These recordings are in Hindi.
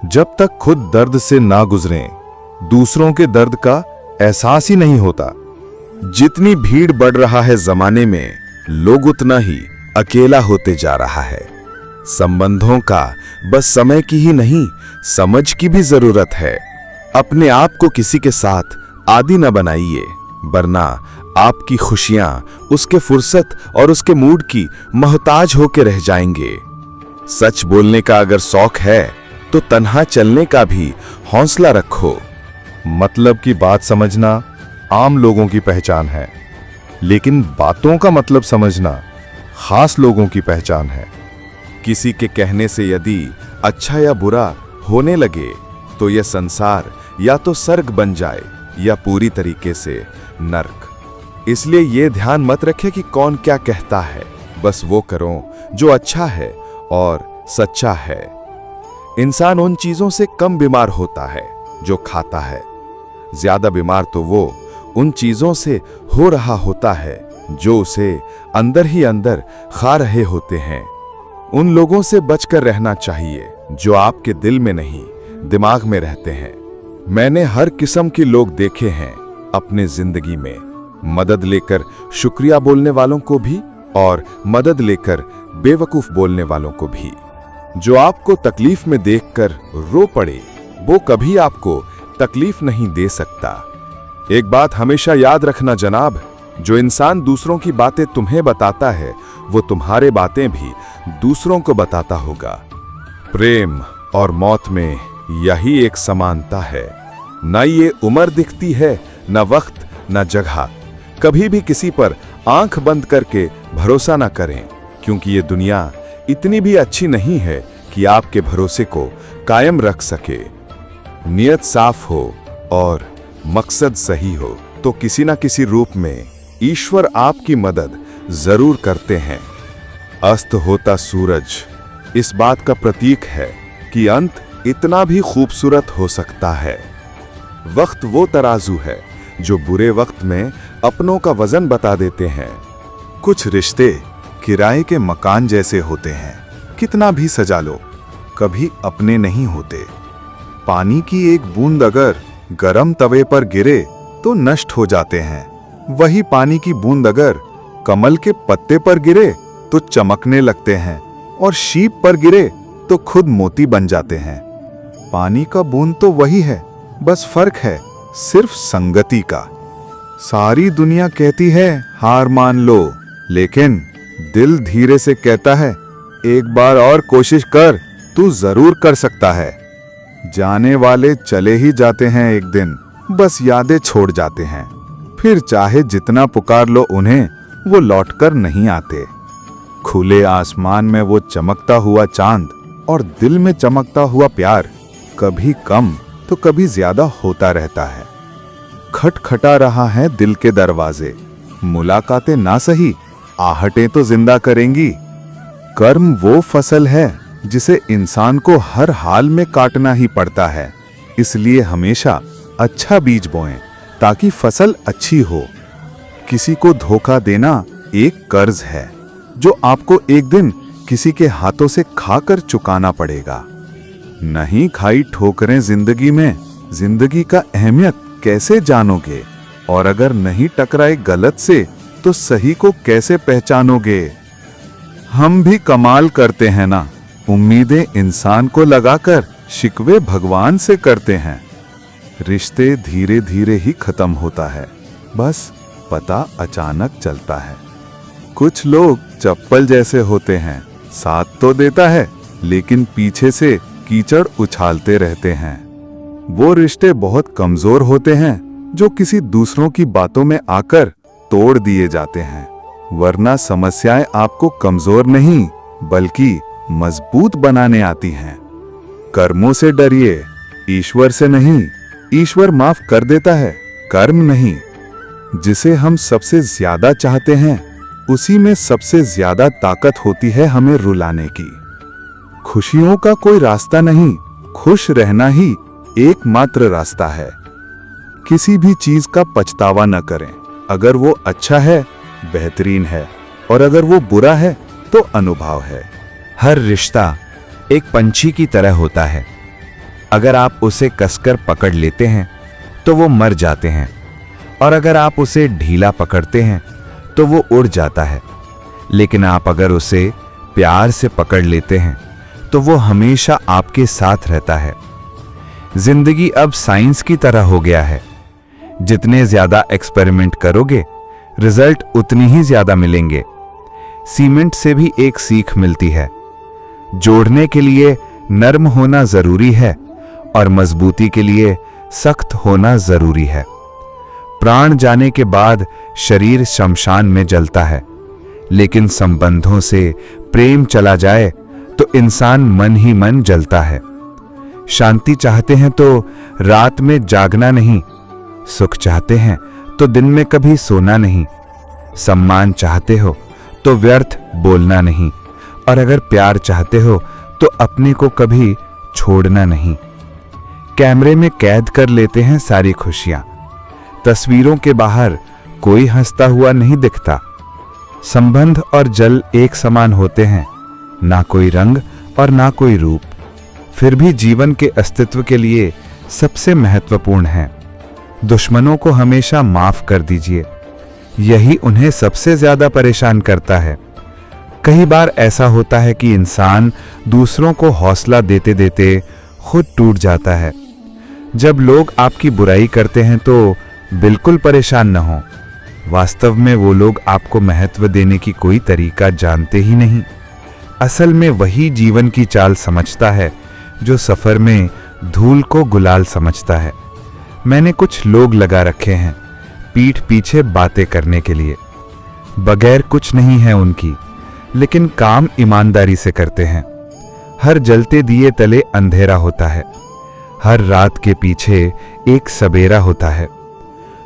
जब तक खुद दर्द से ना गुजरें, दूसरों के दर्द का एहसास ही नहीं होता। जितनी भीड़ बढ़ रहा है जमाने में, लोग उतना ही अकेला होते जा रहा है। संबंधों का बस समय की ही नहीं, समझ की भी जरूरत है। अपने आप को किसी के साथ आदी न बनाइए, वरना आपकी खुशियां उसके फुर्सत और उसके मूड की मोहताज होके रह जाएंगे। सच बोलने का अगर शौक है तो तन्हा चलने का भी हौसला रखो। मतलब की बात समझना आम लोगों की पहचान है, लेकिन बातों का मतलब समझना खास लोगों की पहचान है। किसी के कहने से यदि अच्छा या बुरा होने लगे तो यह संसार या तो स्वर्ग बन जाए या पूरी तरीके से नर्क। इसलिए यह ध्यान मत रखें कि कौन क्या कहता है, बस वो करो जो अच्छा है और सच्चा है। इंसान उन चीजों से कम बीमार होता है जो खाता है, ज्यादा बीमार तो वो उन चीजों से हो रहा होता है जो उसे अंदर ही अंदर खा रहे होते हैं। उन लोगों से बचकर रहना चाहिए जो आपके दिल में नहीं, दिमाग में रहते हैं। मैंने हर किस्म के लोग देखे हैं अपने जिंदगी में, मदद लेकर शुक्रिया बोलने वालों को भी और मदद लेकर बेवकूफ बोलने वालों को भी। जो आपको तकलीफ में देखकर रो पड़े, वो कभी आपको तकलीफ नहीं दे सकता। एक बात हमेशा याद रखना जनाब, जो इंसान दूसरों की बातें तुम्हें बताता है, वो तुम्हारे बातें भी दूसरों को बताता होगा। प्रेम और मौत में यही एक समानता है। न ये उम्र दिखती है, न वक्त, न जगह। कभी भी किसी पर आंख बंद करके भरोसा न करें, क्योंकि ये दुनिया इतनी भी अच्छी नहीं है कि आपके भरोसे को कायम रख सके। नियत साफ हो और मकसद सही हो तो किसी न किसी रूप में ईश्वर आपकी मदद जरूर करते हैं। अस्त होता सूरज इस बात का प्रतीक है कि अंत इतना भी खूबसूरत हो सकता है। वक्त वो तराजू है जो बुरे वक्त में अपनों का वजन बता देते हैं। कुछ रिश्ते किराए के मकान जैसे होते हैं, कितना भी सजा लो कभी अपने नहीं होते। पानी की एक बूंद अगर गरम तवे पर गिरे तो नष्ट हो जाते हैं, वही पानी की बूंद अगर कमल के पत्ते पर गिरे तो चमकने लगते हैं, और शीप पर गिरे तो खुद मोती बन जाते हैं। पानी का बूंद तो वही है, बस फर्क है सिर्फ संगति का। सारी दुनिया कहती है हार मान लो, लेकिन दिल धीरे से कहता है एक बार और कोशिश कर, तू जरूर कर सकता है। जाने वाले चले ही जाते हैं एक दिन, बस यादें छोड़ जाते हैं। फिर चाहे जितना पुकार लो उन्हें, वो लौटकर नहीं आते। खुले आसमान में वो चमकता हुआ चांद और दिल में चमकता हुआ प्यार कभी कम तो कभी ज्यादा होता रहता है। खटखटा रहा है दिल के दरवाजे, मुलाकातें ना सही, आहटें तो जिंदा करेंगी। कर्म वो फसल है जिसे इंसान को हर हाल में काटना ही पड़ता है, इसलिए हमेशा अच्छा बीज बोएं ताकि फसल अच्छी हो। किसी को धोखा देना एक कर्ज है जो आपको एक दिन किसी के हाथों से खाकर चुकाना पड़ेगा। नहीं खाई ठोकरें जिंदगी में, जिंदगी का अहमियत कैसे जानोगे? और अगर नहीं टकराए गलत से तो सही को कैसे पहचानोगे? हम भी कमाल करते हैं ना, उम्मीदें इंसान को लगाकर शिकवे भगवान से करते हैं। रिश्ते धीरे धीरे ही खत्म होता है, बस पता अचानक चलता है। कुछ लोग चप्पल जैसे होते हैं, साथ तो देता है लेकिन पीछे से कीचड़ उछालते रहते हैं। वो रिश्ते बहुत कमजोर होते हैं जो किसी दूसरों की बातों में आकर तोड़ दिए जाते हैं, वरना समस्याएं आपको कमजोर नहीं बल्कि मजबूत बनाने आती हैं। कर्मों से डरिए, ईश्वर से नहीं। ईश्वर माफ कर देता है, कर्म नहीं। जिसे हम सबसे ज्यादा चाहते हैं उसी में सबसे ज्यादा ताकत होती है हमें रुलाने की। खुशियों का कोई रास्ता नहीं, खुश रहना ही एकमात्र रास्ता है। किसी भी चीज का पछतावा न करें, अगर वो अच्छा है बेहतरीन है, और अगर वो बुरा है तो अनुभव है। हर रिश्ता एक पंछी की तरह होता है, अगर आप उसे कसकर पकड़ लेते हैं तो वो मर जाते हैं, और अगर आप उसे ढीला पकड़ते हैं तो वो उड़ जाता है। लेकिन आप अगर उसे प्यार से पकड़ लेते हैं तो वो हमेशा आपके साथ रहता है। जिंदगी अब साइंस की तरह हो गया है। जितने ज्यादा एक्सपेरिमेंट करोगे, रिजल्ट उतनी ही ज्यादा मिलेंगे। सीमेंट से भी एक सीख मिलती है, जोड़ने के लिए नरम होना जरूरी है और मजबूती के लिए सख्त होना जरूरी है। प्राण जाने के बाद शरीर शमशान में जलता है, लेकिन संबंधों से प्रेम चला जाए तो इंसान मन ही मन जलता है। शांति चाहते हैं तो रात में जागना नहीं, सुख चाहते हैं तो दिन में कभी सोना नहीं, सम्मान चाहते हो तो व्यर्थ बोलना नहीं, और अगर प्यार चाहते हो तो अपने को कभी छोड़ना नहीं। कैमरे में कैद कर लेते हैं सारी खुशियां, तस्वीरों के बाहर कोई हंसता हुआ नहीं दिखता। संबंध और जल एक समान होते हैं, ना कोई रंग और ना कोई रूप, फिर भी जीवन के अस्तित्व के लिए सबसे महत्वपूर्ण है। दुश्मनों को हमेशा माफ कर दीजिए, यही उन्हें सबसे ज्यादा परेशान करता है। कई बार ऐसा होता है कि इंसान दूसरों को हौसला देते देते खुद टूट जाता है। जब लोग आपकी बुराई करते हैं तो बिल्कुल परेशान न हो, वास्तव में वो लोग आपको महत्व देने की कोई तरीका जानते ही नहीं। असल में वही जीवन की चाल समझता है जो सफर में धूल को गुलाल समझता है। मैंने कुछ लोग लगा रखे हैं पीठ पीछे बातें करने के लिए, बगैर कुछ नहीं है उनकी, लेकिन काम ईमानदारी से करते हैं। हर जलते दिए तले अंधेरा होता है, हर रात के पीछे एक सवेरा होता है।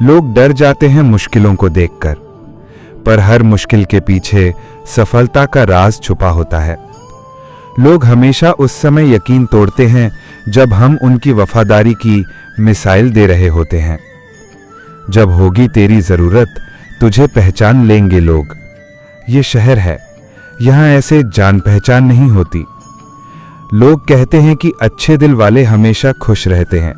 लोग डर जाते हैं मुश्किलों को देखकर, पर हर मुश्किल के पीछे सफलता का राज छुपा होता है। लोग हमेशा उस समय यकीन तोड़ते हैं जब हम उनकी वफादारी की मिसाइल दे रहे होते हैं। जब होगी तेरी जरूरत तुझे पहचान लेंगे लोग। ये शहर है, यहां ऐसे जान पहचान नहीं होती। लोग कहते हैं कि अच्छे दिल वाले हमेशा खुश रहते हैं।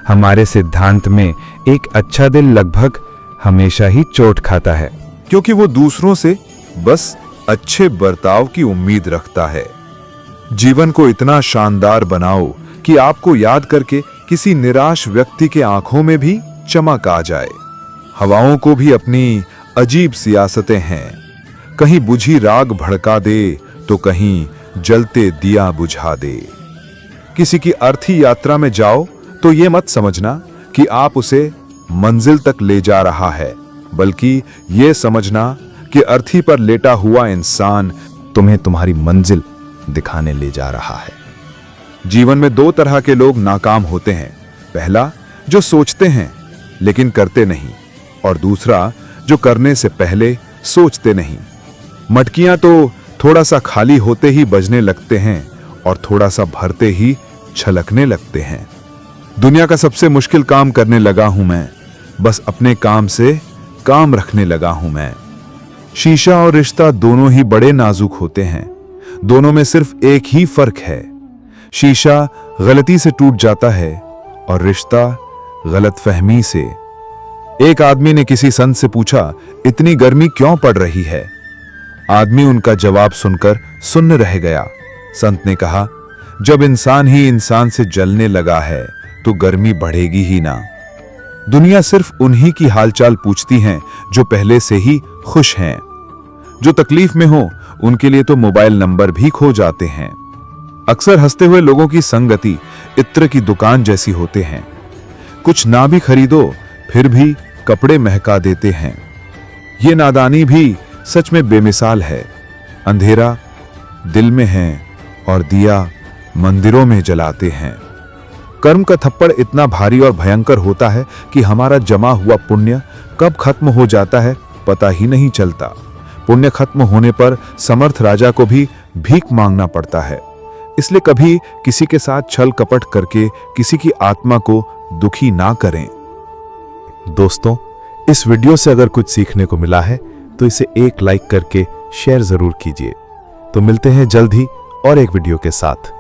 हमारे सिद्धांत में एक अच्छा दिल लगभग हमेशा ही चोट खाता है, क्योंकि वो दूसरों से बस अच्छे बर्ताव की उम्मीद रखता है। जीवन को इतना शानदार बनाओ कि आपको याद करके किसी निराश व्यक्ति के आंखों में भी चमक आ जाए। हवाओं को भी अपनी अजीब सियासतें हैं, कहीं बुझी राग भड़का दे तो कहीं जलते दिया बुझा दे। किसी की अर्थी यात्रा में जाओ तो ये मत समझना कि आप उसे मंजिल तक ले जा रहा है, बल्कि ये समझना कि अर्थी पर लेटा हुआ इंसान तुम्हें तुम्हारी मंजिल दिखाने ले जा रहा है। जीवन में दो तरह के लोग नाकाम होते हैं, पहला जो सोचते हैं लेकिन करते नहीं, और दूसरा जो करने से पहले सोचते नहीं। मटकियां तो थोड़ा सा खाली होते ही बजने लगते हैं और थोड़ा सा भरते ही छलकने लगते हैं। दुनिया का सबसे मुश्किल काम करने लगा हूं मैं, बस अपने काम से काम रखने लगा हूं मैं। शीशा और रिश्ता दोनों ही बड़े नाजुक होते हैं, दोनों में सिर्फ एक ही फर्क है, शीशा गलती से टूट जाता है और रिश्ता गलतफहमी से। एक आदमी ने किसी संत से पूछा, इतनी गर्मी क्यों पड़ रही है? आदमी उनका जवाब सुनकर सुन्न रह गया। संत ने कहा, जब इंसान ही इंसान से जलने लगा है तो गर्मी बढ़ेगी ही ना। दुनिया सिर्फ उन्हीं की हालचाल पूछती है जो पहले से ही खुश हैं। जो तकलीफ में हो उनके लिए तो मोबाइल नंबर भी खो जाते हैं। अक्सर हंसते हुए लोगों की संगति इत्र की दुकान जैसी होते हैं, कुछ ना भी खरीदो फिर भी कपड़े महका देते हैं। ये नादानी भी सच में बेमिसाल है। अंधेरा दिल में है और दिया मंदिरों में जलाते हैं। कर्म का थप्पड़ इतना भारी और भयंकर होता है कि हमारा जमा हुआ पुण्य कब खत्म हो जाता है पता ही नहीं चलता। पुण्य खत्म होने पर समर्थ राजा को भी भीख मांगना पड़ता है। इसलिए कभी किसी के साथ छल कपट करके किसी की आत्मा को दुखी ना करें। दोस्तों, इस वीडियो से अगर कुछ सीखने को मिला है तो इसे एक लाइक करके शेयर जरूर कीजिए। तो मिलते हैं जल्द ही और एक वीडियो के साथ।